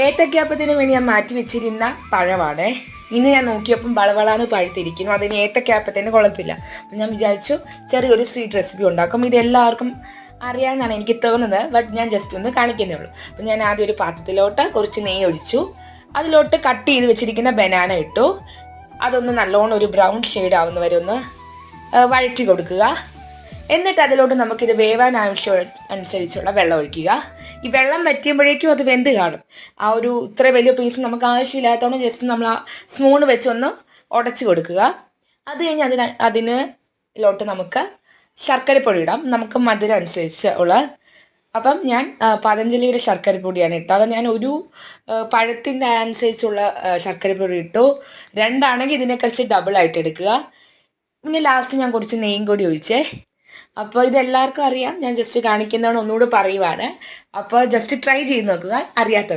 ഏത്തക്കാപ്പത്തിന് വേണ്ടി ഞാൻ മാറ്റി വെച്ചിരുന്ന പഴമാണ്. ഇന്ന് ഞാൻ നോക്കിയപ്പം വളവളാണ് പഴുത്തിരിക്കുന്നു. അതിന് ഏത്തക്കാപ്പത്തിന് കുഴപ്പമില്ല. അപ്പം ഞാൻ വിചാരിച്ചു ചെറിയൊരു സ്വീറ്റ് റെസിപ്പി ഉണ്ടാക്കും. ഇതെല്ലാവർക്കും അറിയാമെന്നാണ് എനിക്ക് തോന്നുന്നത്. ബട്ട് ഞാൻ ജസ്റ്റ് ഒന്ന് കാണിക്കുന്നേ ഉള്ളൂ. അപ്പം ഞാൻ ആദ്യം ഒരു പാത്രത്തിലോട്ട് കുറച്ച് നെയ്യ് ഒഴിച്ചു. അതിലോട്ട് കട്ട് ചെയ്ത് വെച്ചിരിക്കുന്ന ബനാന ഇട്ടു. അതൊന്ന് നല്ലോണം ഒരു ബ്രൗൺ ഷെയ്ഡ് ആവുന്ന വരെ ഒന്ന് വഴറ്റി കൊടുക്കുക. എന്നിട്ട് അതിലോട്ട് നമുക്കിത് വേവാൻ അനുസരിച്ചുള്ള വെള്ളം ഒഴിക്കുക. ഈ വെള്ളം വറ്റിയുമ്പോഴേക്കും അത് വെന്ത് കാണും. ഇത്ര വലിയ പീസ് നമുക്ക് ആവശ്യമില്ലാത്തതുകൊണ്ട് ജസ്റ്റ് നമ്മൾ ആ സ്പൂൺ വെച്ചൊന്ന് ഉടച്ച് കൊടുക്കുക. അത് കഴിഞ്ഞ് അതിലോട്ട് നമുക്ക് ശർക്കരപ്പൊടി ഇടാം. നമുക്ക് മധുരം അനുസരിച്ച് ഉള്ള. അപ്പം ഞാൻ പതഞ്ജലിയുടെ ശർക്കരപ്പൊടിയാണ് ഇട്ടത്. അപ്പം ഞാൻ ഒരു പഴത്തിൻ്റെ അനുസരിച്ചുള്ള ശർക്കരപ്പൊടി ഇട്ടു. 2 ആണെങ്കിൽ ഇതിനെക്കുറിച്ച് ഡബിളായിട്ട് എടുക്കുക. പിന്നെ ലാസ്റ്റ് ഞാൻ കുറച്ച് നെയ്യും കൂടി ഒഴിച്ചേ. അപ്പോൾ ഇതെല്ലാവർക്കും അറിയാം. ഞാൻ ജസ്റ്റ് കാണിക്കുന്നതാണ്, ഒന്നുകൂടി പറയുവാണ്. അപ്പോൾ ജസ്റ്റ് ട്രൈ ചെയ്ത് നോക്കുക അറിയാത്തവർ.